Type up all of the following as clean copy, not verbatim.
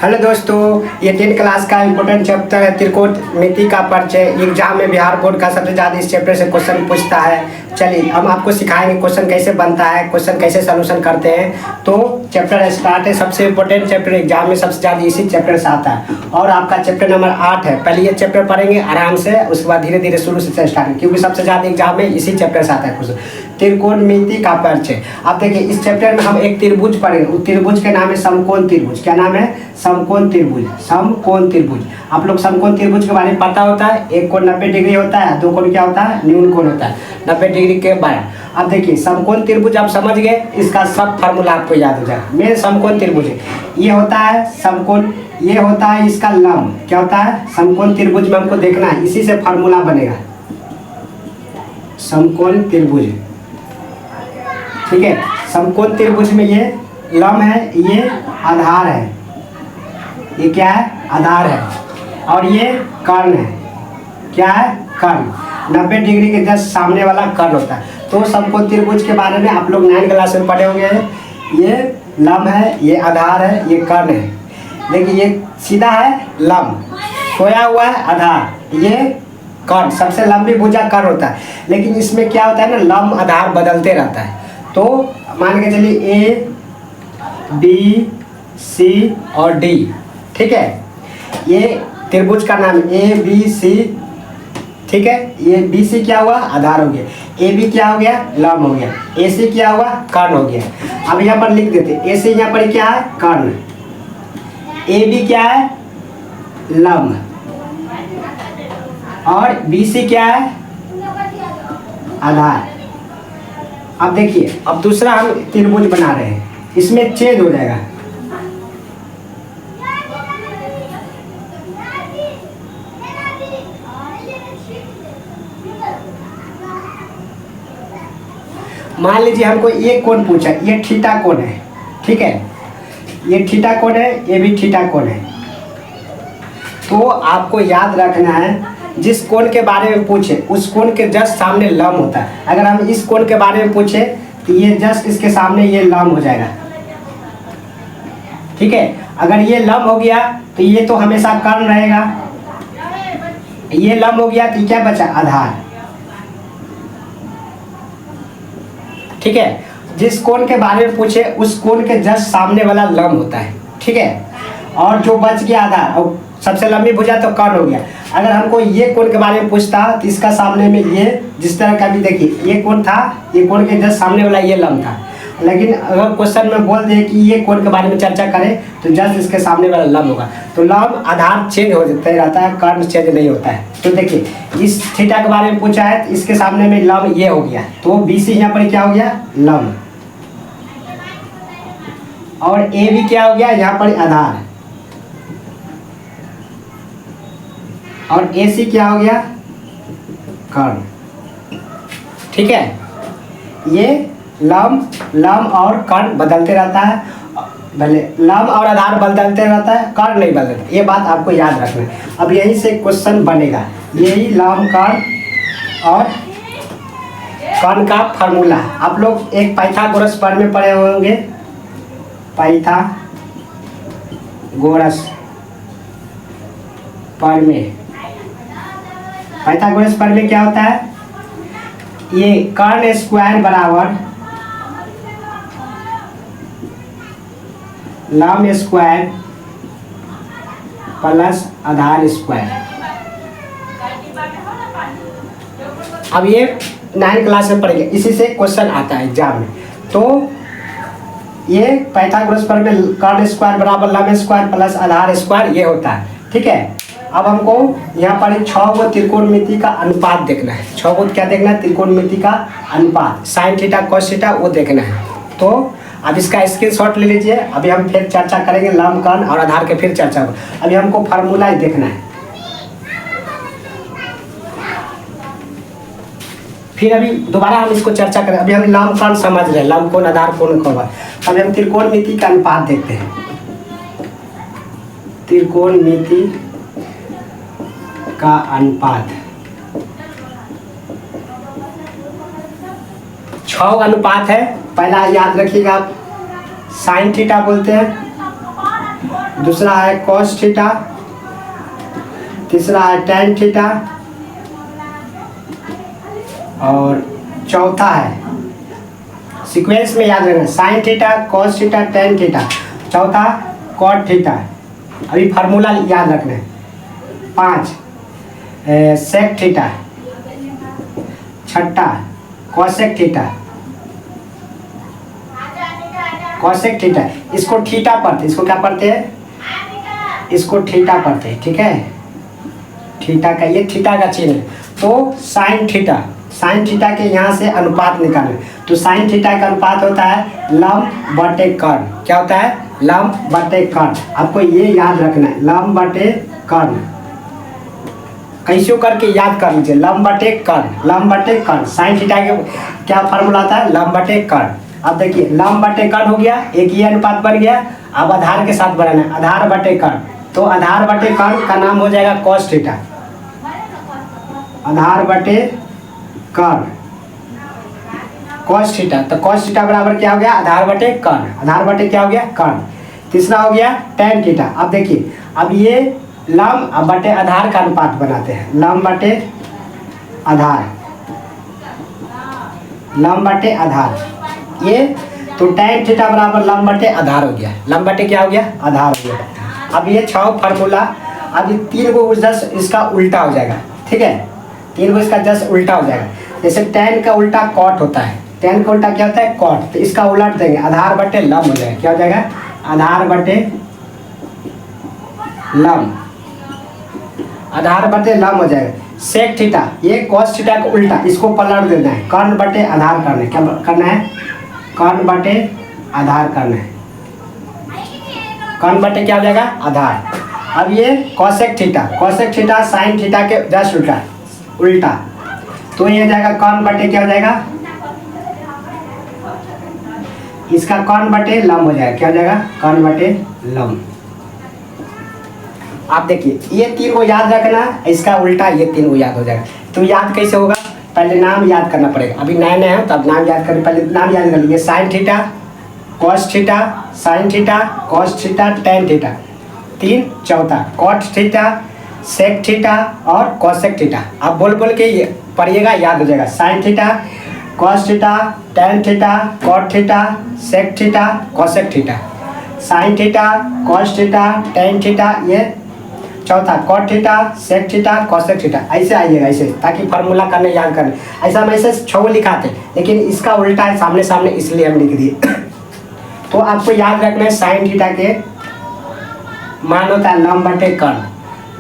Hello दोस्तों, ये 10 class का इम्पोर्टेंट चैप्टर है त्रिकोणमिति का परिचय। एग्जाम में बिहार बोर्ड का सबसे ज़्यादा इस चैप्टर से क्वेश्चन पूछता है। चलिए हम आपको सिखाएंगे क्वेश्चन कैसे बनता है, क्वेश्चन कैसे सोल्यूशन करते हैं। तो चैप्टर स्टार्ट है। सबसे इम्पोर्टेंट चैप्टर एग्जाम में सबसे ज़्यादा इसी चैप्टर से आता है और आपका चैप्टर नंबर 8 है। पहले ये चैप्टर पढ़ेंगे आराम से, उसके बाद धीरे धीरे शुरू से स्टार्ट, क्योंकि सबसे ज़्यादा एग्जाम में इसी चैप्टर से आता है क्वेश्चन। त्रिकोणमिति का परिचय। आप देखिए इस चैप्टर में हम एक त्रिभुज पढ़ेंगे। उस त्रिभुज के नाम है समकोण त्रिभुज। क्या नाम है? समकोण त्रिभुज। समकोण त्रिभुज। आप लोग समकोण त्रिभुज के बारे में पता होता है। एक कोण 90 डिग्री होता है, दो कोण क्या होता है? न्यून कोण होता है 90 डिग्री के बराबर। अब देखिए समकोण त्रिभुज आप समझ गए, इसका सब फार्मूला आपको याद हो जाएगा। मेन समकोण त्रिभुज है, ये होता है समकोण, ये होता है इसका लंब। क्या होता है? समकोण त्रिभुज में हमको देखना है, इसी से फार्मूला बनेगा समकोण त्रिभुज। ठीक है, समकोण त्रिभुज में ये लंब है, ये आधार है। ये क्या है? आधार है। और ये कर्ण है। क्या है? कर्ण। 90 डिग्री के जस्ट सामने वाला कर्ण होता है। तो समकोण त्रिभुज के बारे में आप लोग 9 क्लास में पढ़े होंगे। ये लंब है, ये आधार है, ये कर्ण है। देखिए ये सीधा है लंब, सोया हुआ है आधार, ये कर्ण। सबसे लंबी भुजा कर्ण होता है, लेकिन इसमें क्या होता है ना, लंब आधार बदलते रहता है। तो मान के चलिए ए बी सी और डी। ठीक है, ये त्रिभुज का नाम ए बी सी। ठीक है, ये बी सी क्या हुआ? आधार हो गया। ए बी क्या हो गया? लंब हो गया। ए सी क्या हुआ? कर्ण हो गया। अब यहाँ पर लिख देते, ए सी यहाँ पर क्या है? कर्ण। ए बी क्या है? लंब। और बी सी क्या है? आधार। अब देखिए, अब दूसरा हम त्रिभुज बना रहे हैं, इसमें छेद हो जाएगा। मान लीजिए हमको ये कोण पूछा, ये थीटा कोण है। ठीक है, ये थीटा कोण है, ये भी थीटा कोण है। तो आपको याद रखना है, जिस कोण के बारे में पूछे उस कोण के जस्ट सामने लंब होता है। अगर हम इस कोण के बारे में पूछे तो ये जस्ट इसके सामने ये लंब हो जाएगा। ठीक है, अगर ये लंब हो गया तो ये तो हमेशा कर्ण रहेगा। ये लंब हो गया तो क्या बचा? आधार। ठीक है, जिस कोण के बारे में पूछे उस कोण के जस्ट सामने वाला लंब होता है। ठीक है, और जो बच गया आधार, और सबसे लंबी भुजा तो कर्ण हो गया। अगर हमको ये कोण के बारे में पूछता तो इसका सामने में ये जिस तरह का भी देखिए, ये कोण था, ये कोण के जस्ट सामने वाला ये लंब था। लेकिन अगर क्वेश्चन में बोल दे कि ये कोण के बारे में चर्चा करें तो जस्ट इसके सामने वाला लंब होगा। तो लंब आधार चेंज हो जाता रहता है, कर्ण चेंज नहीं होता है। तो देखिए इस थीटा के बारे में पूछा है तो इसके सामने में लंब ये हो गया, तो बी सी यहाँ पर क्या हो गया? लंब। और ए भी क्या हो गया? यहाँ पर आधार। और ए सी क्या हो गया? कर्ण। ठीक है, ये लंब और कर्ण बदलते रहता है। भले लंब और आधार बदलते रहता है, कर्ण नहीं बदलता। ये बात आपको याद रखना है। अब यहीं से क्वेश्चन बनेगा, यही लंब कर्ण और कर्ण का फार्मूला। आप लोग एक पाइथागोरस पर में पढ़े होंगे, पाइथागोरस पर में। पाइथागोरस पर में क्या होता है? ये कर्ण स्क्वायर बराबर लंब स्क्वायर प्लस आधार स्क्वायर। अब ये 9 क्लास में पढ़ेंगे, इसी से क्वेश्चन आता है एग्जाम में। तो ये पाइथागोरस पर में कर्ण स्क्वायर बराबर लंब स्क्वायर प्लस आधार स्क्वायर ये होता है। ठीक है, अब हमको यहाँ पर 6 गो त्रिकोणमिति का अनुपात देखना है। 6 गो क्या देखना है? त्रिकोणमिति का अनुपात, साइन थीटा कॉस थीटा वो देखना है। तो अब इसका स्क्रीनशॉट ले लीजिए। अभी हम फिर चर्चा करेंगे लंब कर्ण और आधार के, फिर चर्चा हो। अभी हमको फार्मूला ही देखना है। फिर अभी दोबारा हम इसको चर्चा करें। अभी हम लंब कर्ण समझ रहे हैं, लंब कोण आधार कोण होगा। अभी हम त्रिकोणमिति का अनुपात देखते हैं। त्रिकोणमिति का अनुपात 6 अनुपात है। पहला याद रखिएगा आप, साइन थीटा बोलते हैं, दूसरा है कॉस थीटा, तीसरा है टेन थीटा, और चौथा है, सीक्वेंस में याद रखना, sign theta, cos theta, tan theta, चौथा कॉट थीटा। अभी फार्मूला याद रखना है। 5 सेक थीटा, छठा कॉसेक थीटा, कॉसेक थीटा। इसको थीटा पढ़ते, इसको क्या पढ़ते हैं, इसको थीटा पढ़ते हैं, ठीक है। थीटा का, ये थीटा का चिन्ह है। तो साइन थीटा, साइन थीटा के यहाँ से अनुपात निकालें, तो साइन थीटा का अनुपात होता है लंब बटे कर्ण। क्या होता है, लंब बटे कर्ण। आपको ये याद रखना है, लंब बटे कर्ण। कैसे करके याद कर लीजिए, लंब बटे कर्ण, लंब बटे कर्ण। साइन थीटा के क्या फार्मूला आता है, लंब बटे कर्ण। अब देखिए लंब बटे कर्ण हो गया, एक ये अनुपात बन गया। अब आधार के साथ बनाना है, आधार बटे कर्ण। तो आधार बटे कर्ण का नाम हो जाएगा कॉस थीटा, आधार बटे कर्ण कॉस थीटा। तो कॉस थीटा बराबर क्या हो गया, आधार बटे कर्ण, आधार बटे क्या हो गया, कर्ण। तीसरा हो गया टेन थीटा। अब देखिए, अब ये लंब बटे आधार का अनुपात बनाते हैं, लंब बटे आधार, लंब बटे आधार। ये तो टेन थीटा बराबर लंब बटे आधार हो गया, लंब बटे क्या हो गया, आधार हो गया। अब ये 6 फार्मूला, अब ये 3 को जस्ट इसका उल्टा हो जाएगा, ठीक है। 3 को इसका जस्ट उल्टा हो जाएगा। जैसे टेन का उल्टा कॉट होता है, टेन का उल्टा क्या होता है, कॉट। तो इसका उलट देंगे, आधार बटे लंब हो जाएगा। क्या हो जाएगा, आधार बटे लंब, आधार बटे लंब हो जाएगा। सेक थीटा, ये कॉस थीटा का उल्टा, इसको पलट देना है, कर्ण बटे आधार करना है। क्या करना है, कर्ण बटे आधार करना है, कर्ण बटे क्या हो जाएगा, आधार। अब ये cosec theta, cosec theta sine theta के जस्ट उल्टा, उल्टा। तो ये हो जाएगा कर्ण बटे क्या हो जाएगा, इसका कर्ण बटे लंब हो जाएगा। क्या हो जाएगा, कर्ण बटे लंब। आप देखिए ये 3 को याद रखना, इसका उल्टा ये 3 को याद हो जाएगा। तो याद कैसे होगा, पहले नाम याद करना पड़ेगा। अभी नए नए हैं तब नाम याद करें, पहले नाम याद कर लीजिए। Sine theta, cos theta, sine theta, cos theta, tan theta. 3 चौथा कॉट थीटा, सेक थीटा और कॉसेक थीटा। आप बोल बोल के ये पढ़िएगा, याद हो जाएगा। Sine theta, cos theta, tan theta, cot theta, sec theta, cosec theta. Sine theta, cos theta, tan theta, ये चौथा cot theta, sec theta, cosec theta. ऐसे आइएगा, ऐसे, ताकि फार्मूला करने याद करने। ऐसा हम ऐसे 6 लिखाते, लेकिन इसका उल्टा है सामने सामने, इसलिए हम लिख दिए। तो आपको याद रखना है, साइन थीटा के मान होता है लंब बटे कर्ण,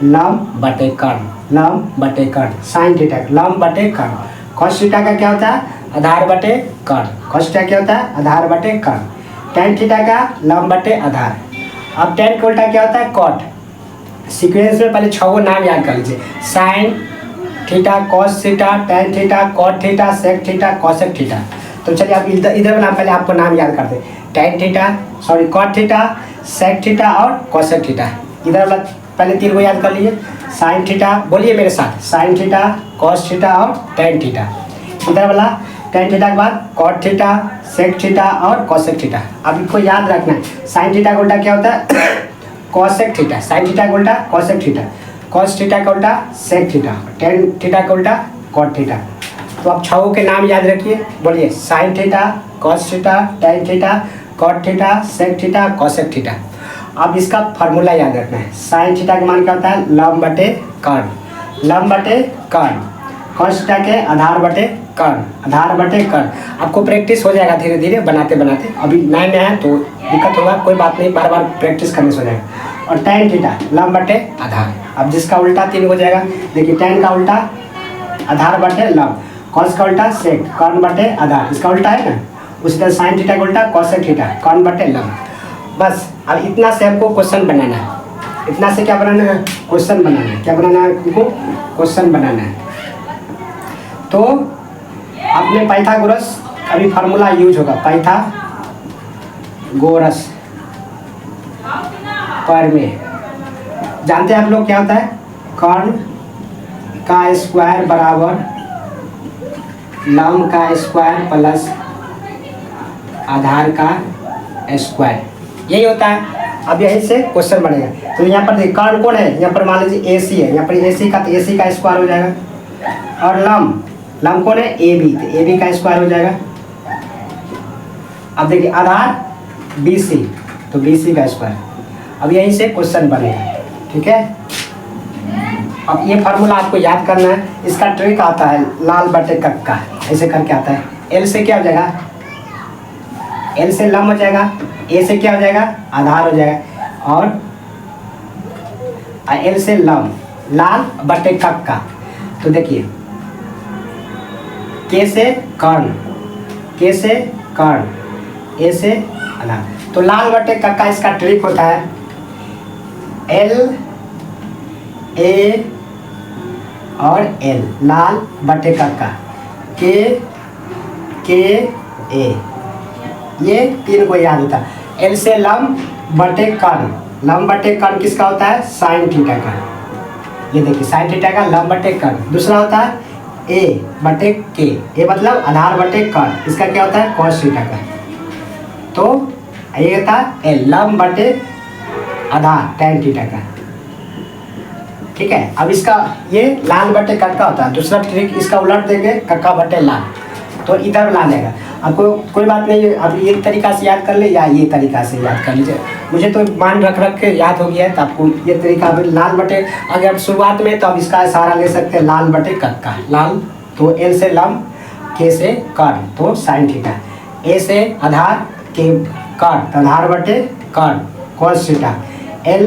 लंब बटे कर्ण, लंब बटे कर्ण। साइन थीटा लंब बटे कर्ण। कॉस थीटा का क्या होता है, आधार बटे कर्ण। कॉस थीटा क्या होता है, आधार बटे कर्ण। टेन थीटा का लंब बटे आधार। अब टेन का उल्टा क्या होता है, कॉट। सीक्वेंस में पहले 6 नाम याद कर लीजिए, sine theta, cos theta, tan theta, cot theta, sec theta, cosec theta. तो चलिए आप इधर नाम पहले आपको नाम याद कर दे, tan theta, sorry cot theta, sec theta और कॉसेक थीटा। इधर वाला पहले 3 को याद कर लीजिए, साइन थीटा, बोलिए मेरे साथ, साइन थीटा, कॉस थीटा और टेन थीटा। इधर वाला टेन थीटा के बाद कॉट थीटा, सेक थीटा और कॉसेक थीटा। अब इनको याद रखना है, साइन थीटा का उल्टा क्या होता है, कॉसेक थीटा। साइन थीटा का उल्टा कॉसेक थीटा, कॉस थीटा का उल्टा सेक थीटा, टेन थीटा का उल्टा कॉट थीटा। तो आप 6 के नाम याद रखिए, बोलिए sine theta, cos theta, tan theta, cot theta, sec theta, cosec theta. अब इसका फार्मूला याद रखना है, साइन थीटा का मान क्या होता है, लंब बटे कर्ण, लंब बटे कर्ण। कॉस थीटा के आधार बटे कर्ण, आधार बटे कर्ण। आपको प्रैक्टिस हो जाएगा धीरे धीरे बनाते बनाते, अभी नए नए हैं तो दिक्कत होगा, कोई बात नहीं, बार बार प्रैक्टिस करने से हो जाएगा। और टेन थीटा लंब बटे आधार। अब जिसका उल्टा 3 हो जाएगा, देखिए टेन का उल्टा आधार बटे लंब, कॉस का उल्टा सेक, कर्ण बटे आधार, इसका उल्टा है ना। उसी तरह साइन थीटा का उल्टा कॉसेक थीटा, कर्ण बटे लंब। बस अब इतना से हमको क्वेश्चन बनाना है, इतना से क्या बनाना है, क्वेश्चन बनाना है। क्या बनाना है हमको, क्वेश्चन बनाना है। तो अपने पाइथागोरस अभी फार्मूला यूज होगा, पाइथागोरस प्रमेय। जानते हैं आप लोग क्या होता है, कर्ण का स्क्वायर बराबर लंब का स्क्वायर प्लस आधार का स्क्वायर, यही होता है। अब यहीं से क्वेश्चन बनेगा। तो यहाँ पर देखिए कर्ण कौन है, यहाँ पर मान लीजिए AC है, यहाँ पर AC का तो AC का स्क्वायर हो जाएगा। और लंब कौन है, AB, तो AB का स्क्वायर हो जाएगा। अब देखिए आधार BC, तो BC का स्क्वायर। अब यहीं से क्वेश्चन बनेगा, ठीक है। अब ये फार्मूला आपको याद करना है, इसका ट्रिक आता है लाल बटे कक्का, ऐसे करके आता है। L से क्या हो जाएगा, L से लंब हो जाएगा, A से क्या हो जाएगा, आधार हो जाएगा, और L से लंब, लाल बटे कक्का। तो देखिए K से कर्ण, K से कर्ण, A से आधार। तो लाल बटे कक्का इसका ट्रिक होता है L A और L, लाल बटे कक्का, K A, ये तीन को याद होता है। L से लंब बटे कर्ण, लंब बटे कर्ण किसका होता है, साइन थीटा का। ये देखिए साइन थीटा का लंब बटे कर्ण। दूसरा होता है A बटे K, A मतलब आधार बटे कर्ण, इसका क्या होता है, कॉस थीटा का। तो ये होता है L, लंब बटे आधार टैन थीटा का, ठीक है। अब इसका ये लाल बटे कक्का होता है। दूसरा ट्रिक इसका उलट देंगे, कक्का बटे लाल, तो इधर ला लेगा। आपको कोई बात नहीं, अब ये तरीका से याद कर ले या ये तरीका से याद कर लीजिए, मुझे तो मान रख के याद हो गया है। तो आपको ये तरीका लाल बटे, अगर शुरुआत में तो अब इसका सहारा ले सकते हैं, लाल बटे कक्का, लाल तो L से लंब, K से कर्ण, तो साइन थीटा, A से आधार, K कर्ण, आधार बटे कर्ण, कॉस थीटा, L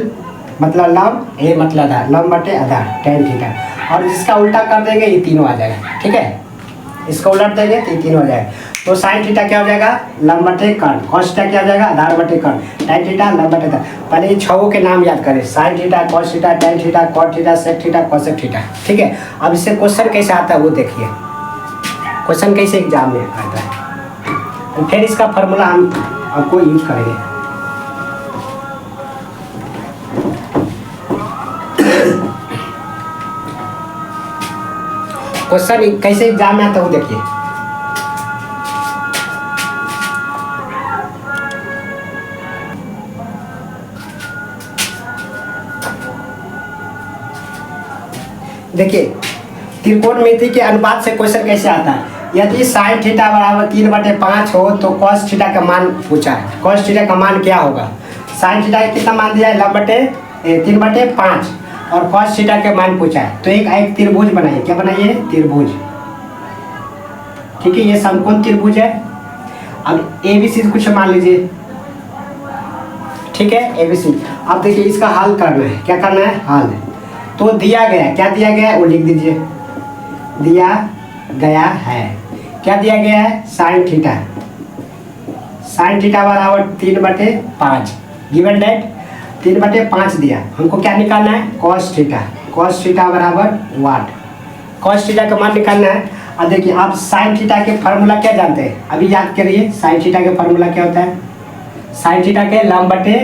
मतलब लंब, A मतलब आधार, लंब बटे आधार टैन थीटा। और जिसका उल्टा कर देंगे ये तीनों आ जाएगा, ठीक है। इसको उलट देंगे तो ये तीनों हो जाएगा। तो साइन थीटा क्या हो जाएगा, लंब बटे कर्ण, कॉस थीटा क्या हो जाएगा, आधार बटे कर्ण, टैन थीटा लंब बटे आधार। पहले ये छहों के नाम याद करें, sine theta, cos theta, tan theta, cot theta, sec theta, cosec theta, ठीक है। अब इससे क्वेश्चन कैसे आता है वो देखिए, क्वेश्चन कैसे एग्जाम में आता है, और फिर इसका फॉर्मूला हम आपको यूज करेंगे। क्वेश्चन कैसे एग्जाम में आता है वो देखिए। देखिए त्रिकोणमिति के अनुपात से क्वेश्चन कैसे आता है। यदि साइन थीटा बराबर 3/5 हो तो कॉस थीटा का मान पूछा है। कॉस थीटा का मान क्या होगा, साइन थीटा का कितना मान दिया है, लंब बटे 3/5, और कॉस थीटा के मान पूछा है। तो एक त्रिभुज बनाइए, क्या बनाइए, त्रिभुज, ठीक है। ये समकोण त्रिभुज है। अब ABC कुछ मान लीजिए, ठीक है, ABC। अब देखिए इसका हल करना है, क्या करना है, हल। तो दिया गया, क्या दिया गया है वो लिख दीजिए, दिया गया है, क्या दिया गया है, साइन थीटा, साइन थीटा बराबर 3/5, गिवन डेट 3/5 दिया। हमको क्या निकालना है, कॉस थीटा, कॉस थीटा बराबर वाट, कॉस थीटा का मान निकालना है। अब देखिए आप साइन थीटा के फार्मूला क्या जानते हैं, अभी याद करिए। साइन थीटा के फार्मूला क्या होता है, साइन थीटा के लंब बटे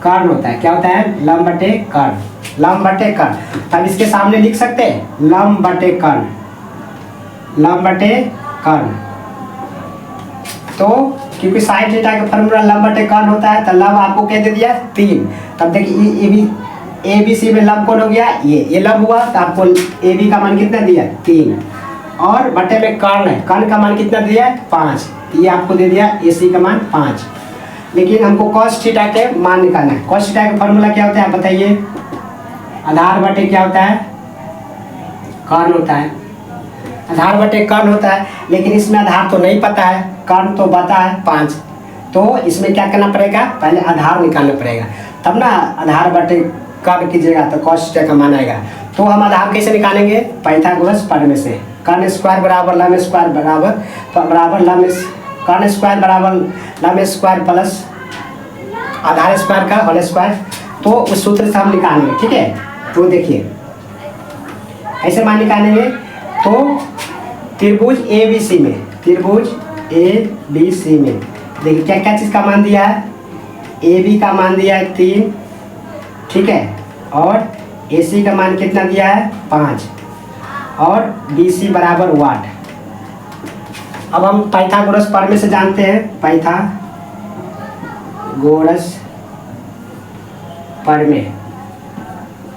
कर्ण होता है, क्या होता है, लंब बटे कर्ण, लंब बटे कर्ण। तब इसके सामने लिख सकते हैं लंब बटे कर्ण, लंब बटे कर्ण। तो क्योंकि साइन थीटा का फार्मूला लंब बटे कर्ण होता है, तो लंब आपको क्या दे दिया, 3। तब देखिए ABC में लंब कौन हो गया, ये लंब हुआ, तो आपको AB का मान कितना दिया, 3, और बटे में कर्ण है, कर्ण का मान कितना दिया, 5, ये आपको दे दिया AC का मान 5। लेकिन हमको कॉस थीटा के मान निकालना है। कॉस थीटा का फार्मूला क्या होता है आप बताइए, आधार बटे क्या होता है, कर्ण होता है, आधार बटे कर्ण होता है। लेकिन इसमें आधार तो नहीं पता है, कर्ण तो पता है 5, तो इसमें क्या करना पड़ेगा, पहले आधार निकालना पड़ेगा, तब ना आधार बटे कर्ण कीजिएगा तो कॉस थीटा का मान आएगा। तो हम आधार कैसे निकालेंगे, पाइथागोरस प्रमेय से। कर्ण स्क्वायर बराबर लंब स्क्वायर बराबर लंब, कर्ण स्क्वायर बराबर लंब स्क्वायर प्लस आधार स्क्वायर का होल स्क्वायर। तो उस सूत्र से हम निकालेंगे, ठीक है। तो देखिए ऐसे मान निकालेंगे। तो त्रिभुज ABC में, त्रिभुज ABC में देखिए क्या क्या चीज़ का मान दिया है, AB का मान दिया है 3, ठीक है, और AC का मान कितना दिया है, 5, और BC बराबर वाट। अब हम पाइथागोरस प्रमेय से जानते हैं, पाइथागोरस पर में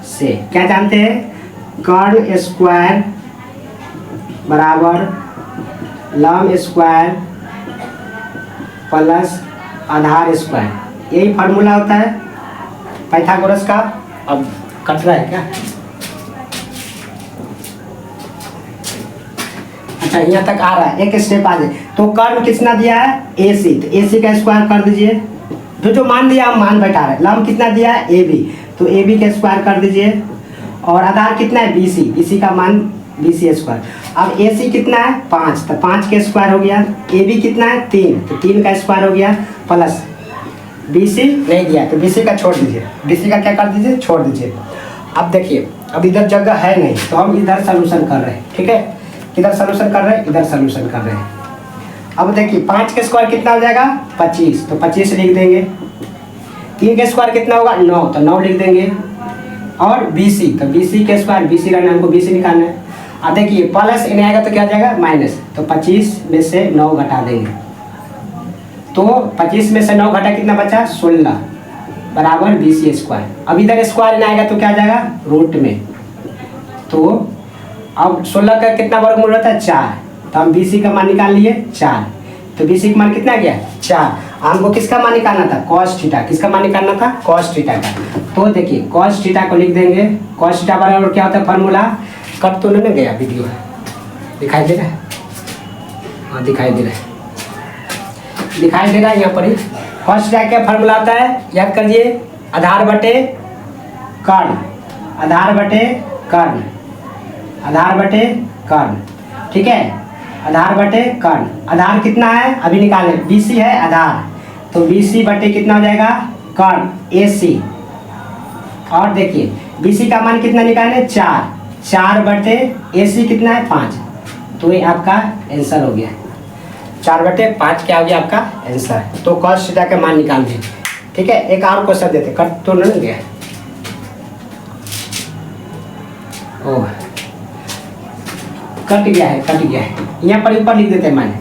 से क्या जानते हैं, कर्ण स्क्वायर बराबर लंब स्क्वायर प्लस आधार स्क्वायर, यही फार्मूला होता है पाइथागोरस का। अब कट रहा है क्या? अच्छा यहाँ तक आ रहा है, एक स्टेप आ जाए। तो कर्ण कितना दिया है, AC, तो AC का स्क्वायर कर दीजिए, जो मान दिया हम मान बैठा रहे। लंब कितना दिया है, AB, तो AB का स्क्वायर कर दीजिए। और आधार कितना है, BC का मान BC स्क्वायर। अब AC कितना है 5, तो 5 का स्क्वायर हो गया। AB कितना है 3, तो 3 का स्क्वायर हो गया प्लस BC नहीं दिया तो BC का छोड़ दीजिए, BC का क्या कर दीजिए, छोड़ दीजिए। अब देखिए अब इधर जगह है नहीं तो हम इधर सोल्यूशन कर रहे हैं, ठीक है। किधर सोल्यूशन कर रहे हैं, इधर सोल्यूशन कर रहे हैं। अब देखिए 5 का स्क्वायर कितना हो जाएगा 25, तो 25 लिख देंगे। 3 का स्क्वायर कितना होगा 9, तो 9 लिख देंगे। और BC, तो BC का स्क्वायर, BC का हमको BC निकालना है। अब देखिए प्लस इन्हें आएगा तो क्या जाएगा माइनस, तो 25 में से 9 घटा देंगे, तो 25 में से 9 घटा कितना बचा 16 बराबर BC स्क्वायर। अब इधर स्क्वायर इन्हें आएगा तो क्या जाएगा रूट में, तो अब 16 का कितना वर्गमूल होता है 4, तो हम BC का मान निकाल लिए 4, तो BC का मान कितना गया 4। हमको किसका मान निकालना था, cos थीटा, किसका मान निकालना था cos थीटा का। तो देखिए cos थीटा को लिख देंगे, cos थीटा बराबर क्या होता है फार्मूला, कट तो नहीं गया वीडियो, दिखाई दे रहा है, हाँ दिखाई दे रहा है, दिखाई दे रहा है यहाँ पर ही। cos थीटा क्या फार्मूला आता है, याद करिए, आधार बटे कर्ण, आधार बटे कर्ण, आधार बटे कर्ण, ठीक है, आधार बटे कर्ण। आधार कितना है अभी निकाले, BC है आधार, तो BC बटे कितना हो जाएगा कर्ण AC। और देखिए BC का मान कितना निकाले 4, 4 बटे AC कितना है 5, तो ये आपका आंसर हो गया 4 बटे 5 क्या हो गया आपका आंसर। तो cos थीटा का मान निकाल दिए, ठीक है। एक और क्वेश्चन देते, कट तो नहीं गया, ओह कट गया है, कट गया है। यहाँ पर ऊपर लिख देते हैं मैंने,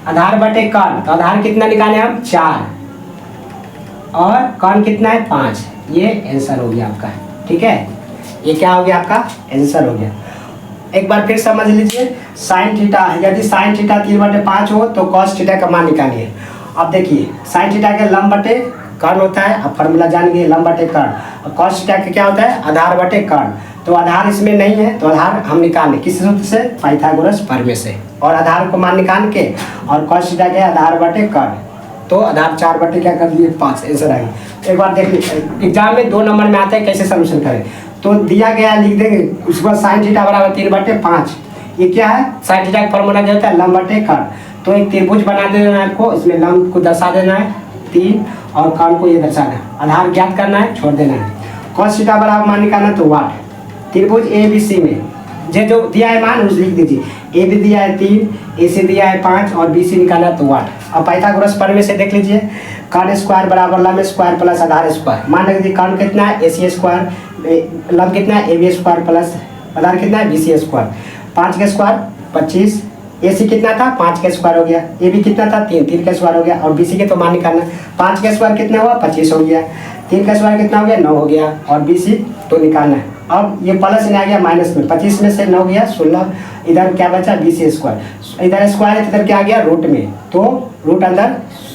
आधार बटे कर्ण, तो आधार कितना निकाले हम 4 और कर्ण कितना है 5, ये आंसर हो गया आपका, ठीक है। ये क्या हो गया आपका आंसर हो गया। एक बार फिर समझ लीजिए, साइन थीटा, यदि साइन थीटा 3/5 हो तो cos थीटा का मान निकालिए। अब देखिए साइन थीटा के लंब बटे कर्ण होता है, अब फॉर्मूला जान गए, लंब बटे कर्ण। और cos थीटा का क्या होता है आधार बटे कर्ण, तो आधार इसमें नहीं है तो आधार हम निकालें किस सूत्र से, पाइथागोरस प्रमेय से। और आधार को मान निकाल के और cos थीटा के आधार बटे कर्ण, तो आधार 4 बटे क्या कर दिए 5, आंसर आ गया। एक बार देख लीजिए एग्जाम में 2 नंबर में आता है कैसे सोल्यूशन करें, तो दिया गया लिख देंगे, उसके बाद साइन थीटा बराबर 3/5, ये क्या है साइन थीटा का फॉर्मूला जो होता है लंब बटे कर्ण। तो एक त्रिभुज बना देना है आपको, इसमें लंब को दर्शा देना है 3 और कर्ण को ये दर्शाना है, आधार ज्ञात करना है, छोड़ देना है। cos थीटा बराबर मान निकालना तो वाट, त्रिभुज ABC में जो दिया है मान उस लिख दीजिए, AB दिया है 3, AC दिया है 5 और BC निकाला तो वाट। अब पाइथागोरस प्रमेय से देख लीजिए, कर्ण स्क्वायर बराबर लंब स्क्वायर प्लस आधार स्क्वायर। मान लीजिए कर्ण कितना है AC स्क्वायर, लंब कितना है AB स्क्वायर प्लस आधार कितना है BC स्क्वायर। 5 का स्क्वायर 25, AC कितना था 5 का स्क्वायर हो गया, AB कितना था 3 का स्क्वायर हो गया, और BC के तो मान निकालना। 5 का स्क्वायर कितना हुआ 25 हो गया, 3 का स्क्वायर कितना हो गया 9 हो गया, और BC तो निकालना है। अब ये प्लस में आ गया माइनस में, 25 में से 9 गया 16, इधर क्या बचा BC स्क्वायर, इधर स्क्वायर है इधर क्या आ गया रूट में, तो रूट अंदर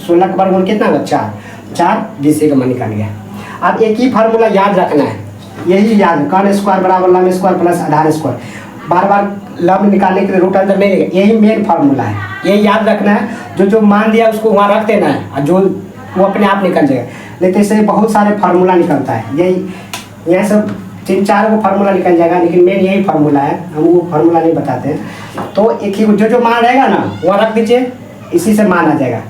16 का वर्गमूल कितना होगा 4 BC का मान निकाल गया। अब एक ही फार्मूला याद रखना है, यही याद, कर्ण स्क्वायर बराबर लंब स्क्वायर प्लस आधार स्क्वायर, बार बार लंब निकालने के लिए रूट अंदर नहीं लेगा, यही मेन फार्मूला है, यही याद रखना है। जो मान दिया उसको वहाँ रख देना है, और जो वो अपने आप निकल जाएगा। लेकिन इससे बहुत सारे फार्मूला निकलता है, यही यहाँ सब 3-4 को फार्मूला निकल जाएगा, लेकिन मेन यही फार्मूला है, हम वो फार्मूला नहीं बताते हैं। तो एक ही जो मान रहेगा ना वहाँ रख दीजिए, इसी से मान आ जाएगा।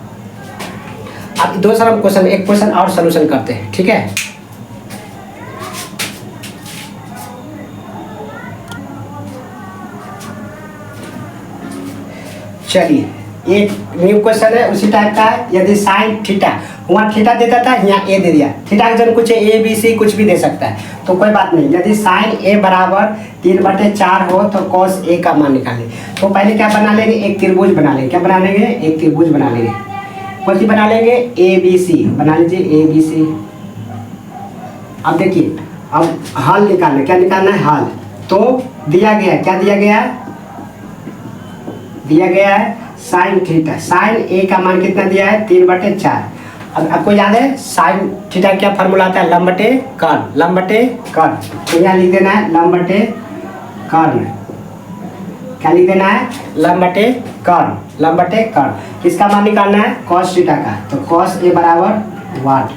अब दूसरा क्वेश्चन, एक क्वेश्चन और सोल्यूशन करते हैं, ठीक है। चलिए एक न्यू क्वेश्चन है, उसी टाइप का है। यदि साइन थीटा, वहाँ थीटा देता था, यहाँ ए दे दिया, थीटा का जन कुछ ए बी सी कुछ भी दे सकता है, तो कोई बात नहीं। यदि साइन ए बराबर 3/4 हो तो cos ए का मान निकालें। तो पहले क्या बना लेंगे, एक त्रिभुज बना लेंगे। क्या बना लेंगे, एक त्रिभुज बना लेंगे। कौन सी बना लेंगे, ABC बना लीजिए, ABC। अब देखिए, अब हाल निकालना, क्या निकालना है? हाल। तो दिया गया है, क्या दिया गया है? दिया गया है साइन थीटा। साइन ए का मान कितना दिया है? 3/4। अब आपको याद है साइन थीटा क्या फार्मूला आता है? लंब बटे कर्ण, लंब बटे कर्ण। तो यहाँ लिख देना है लंब बटे कर्ण। क्या लिख देना है? लंब बटे कर्ण, लंब बटे कर्ण। किसका मान निकालना है? कॉस थीटा का। तो कॉस ए बराबर वाट।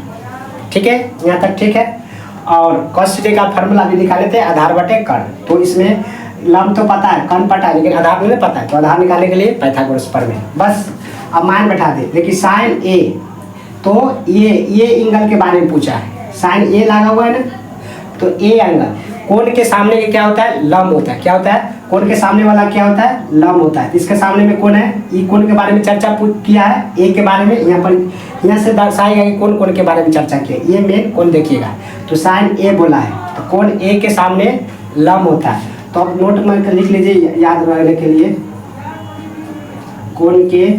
ठीक है, यहाँ तक ठीक है। और कॉस थीटा का फार्मूला भी निकाले थे, आधार बटे कर्ण। तो इसमें लंब तो पता है, कर्ण पता है, लेकिन आधार नहीं पता है। तो आधार निकालने के लिए पाइथागोरस प्रमेय। बस अब मान बैठा दे। देखिए साइन ए, तो ये एंगल के बारे में पूछा है। साइन ए लगा हुआ है ना, तो ए एंगल कोण के सामने के क्या होता है? लंब होता है। क्या होता है? कोण के सामने वाला क्या होता है? लंब होता है। इसके सामने में कौन है? ई कोण के बारे में चर्चा किया है, ए के बारे में। यहाँ पर यहाँ से दर्शाएगा कि कौन कोण के बारे में चर्चा किया। ये मेन कोण देखिएगा। तो साइन ए बोला है, तो कोण ए के सामने लंब होता है। तो अब नोट में लिख लीजिए याद रखने के लिए, कोण के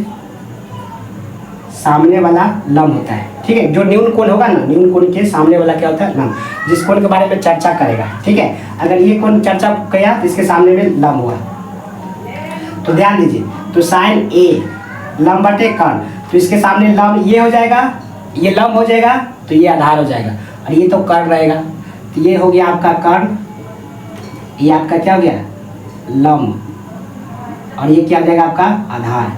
सामने वाला लंब होता है। ठीक है, जो न्यून कोण होगा ना, न्यून कोण के सामने वाला क्या होता है? लंब। जिस कोण के बारे में चर्चा करेगा। ठीक है, अगर ये कोण चर्चा किया तो इसके सामने में लंब हुआ। तो ध्यान दीजिए, तो साइन ए लंब बटे कर्ण, तो इसके सामने लंब ये हो जाएगा, ये लंब हो जाएगा, तो ये आधार हो जाएगा, और ये तो कर्ण रहेगा। तो ये हो गया आपका कर्ण, ये आपका क्या हो गया? लंब, और ये क्या हो जाएगा आपका? आधार।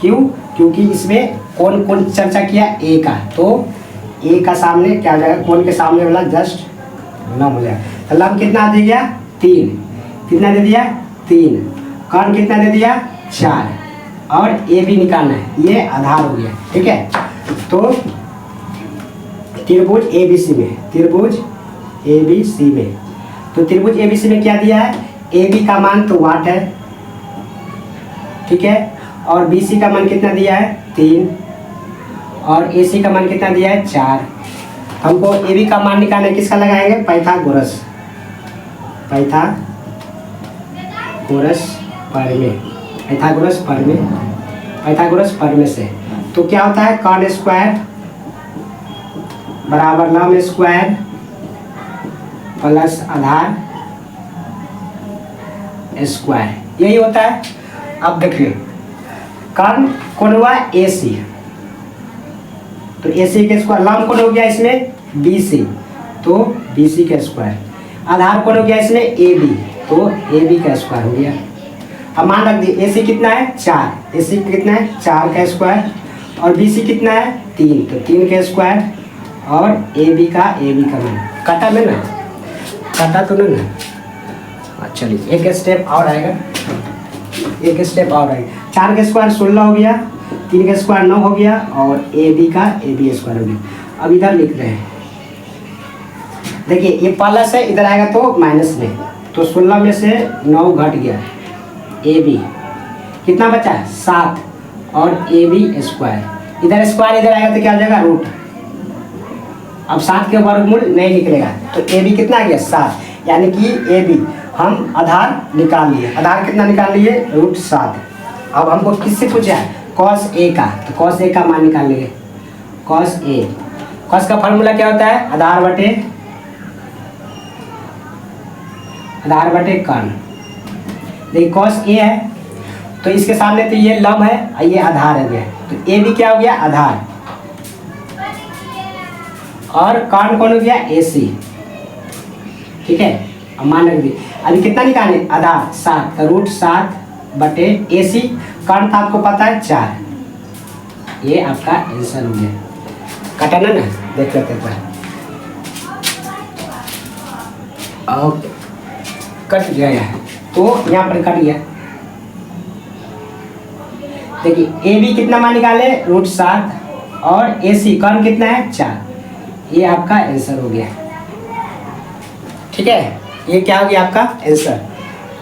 क्यों? क्योंकि इसमें कौन कौन चर्चा किया? ए का। तो ए का सामने क्या हो जाएगा? कोण के सामने वाला जस्ट लंब हो जाएगा। तो लंब कितना दे दिया? 3। कितना दे दिया? 3। कर्ण कितना दे दिया? 4। और ए भी निकालना है, ये आधार हो गया। ठीक है, तो त्रिभुज एबीसी में, त्रिभुज एबीसी में, तो त्रिभुज एबीसी में क्या दिया है? ए बी का मान तो वाट है। ठीक है, और बी सी का मान कितना दिया है? 3। और ए सी का मान कितना दिया है? 4। हमको ए बी का मान निकालना है, किसका लगाएंगे? पाइथागोरस, पाइथागोरस प्रमेय, पाइथागोरस प्रमेय, पाइथागोरस प्रमेय से। तो क्या होता है? कर्ण स्क्वायर बराबर लंब स्क्वायर प्लस आधार स्क्वायर, यही होता है। अब देखिए, कर्ण कौन हुआ? ए सी, तो ए सी के स्क्वायर। लंब कौन हो गया इसमें? बी सी, तो बी सी का स्क्वायर। आधार कौन हो गया इसमें? ए बी, तो ए बी का स्क्वायर हो गया। अब मान रख दिए, ए सी कितना है? 4। ए सी कितना है? 4 का स्क्वायर। और बी सी कितना है? 3, तो 3 का स्क्वायर। और ए बी का मान काटा में ना, काटा तो नहीं ना। चलिए एक स्टेप और आएगा, एक स्टेप और आएगा। 4 का स्क्वायर 16 हो गया, 3 का स्क्वायर 9 हो गया, और ए बी स्क्वायर हो गया। अब इधर लिख रहे हैं, देखिए ये प्लस है, इधर आएगा तो माइनस में। तो 16 में से 9 घट गया, ए बी कितना बचा? 7, और ए बी स्क्वायर। इधर स्क्वायर इधर आएगा तो क्या हो जाएगा? रूट। अब 7 के वर्गमूल नहीं निकलेगा, तो ए बी कितना आ गया? 7, यानी कि ए बी हम आधार निकाल लिए। आधार कितना निकाल लिए? √7। अब हमको किससे पूछा है? कॉस ए का, तो कॉस ए का मान निकाल लेंगे। कॉस ए, कॉस का फॉर्मूला क्या होता है? आधार बटे कर्ण। देखिए कॉस ए है, तो इसके सामने तो ये लंब है और ये आधार है, तो ए भी क्या हो गया? आधार। और कर्ण कौन हो गया? ए सी। ठीक है, अब मान रख दिए। अभी कितना निकालें? आधार 7, तो √7 बटे ए सी। कर्ण था आपको पता है 4। ये आपका आंसर हो गया। कटना ना, देख लेते हैं। अब कट गया है, तो यहाँ पर कट गया। देखिए ए बी कितना मान निकाले? √7, और ए सी कर्ण कितना है? 4। ये आपका आंसर हो गया। ठीक है, ये क्या हो गया आपका आंसर।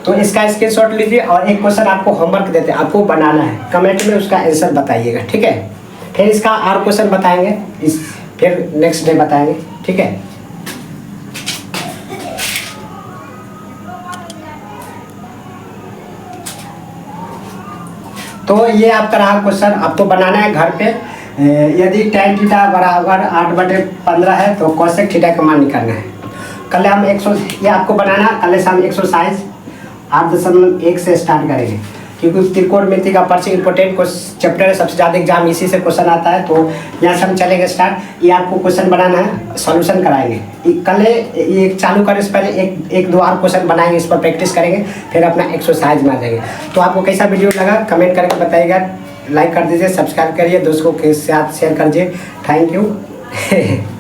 तो इसका स्क्रीनशॉट लीजिए, और एक क्वेश्चन आपको होमवर्क देते हैं, आपको बनाना है। कमेंट में उसका आंसर बताइएगा। ठीक है, फिर इसका और क्वेश्चन बताएंगे, फिर नेक्स्ट डे बताएंगे। ठीक है, तो ये आपका रहा क्वेश्चन, आपको बनाना है घर पे। यदि tan थीटा बराबर 8/15 है तो cosec थीटा का मान निकालना है। कल हम 100 ये आपको बनाना, कल से हम एक्सरसाइज 8.1 से स्टार्ट करेंगे, क्योंकि त्रिकोणमिति का पर्चे इंपॉर्टेंट चैप्टर है, सबसे ज़्यादा एग्जाम इसी से क्वेश्चन आता है। तो यहाँ से हम चलेंगे स्टार्ट। ये आपको क्वेश्चन बनाना है, सॉल्यूशन कराएंगे। कल ये चालू करने से पहले एक दो और क्वेश्चन बनाएंगे, इस पर प्रैक्टिस करेंगे, फिर अपना एक्सरसाइज में आ जाएंगे। तो आपको कैसा वीडियो लगा कमेंट करके बताइएगा, लाइक कर दीजिए, सब्सक्राइब करिए, दोस्तों के साथ शेयर कर दीजिए। Thank you.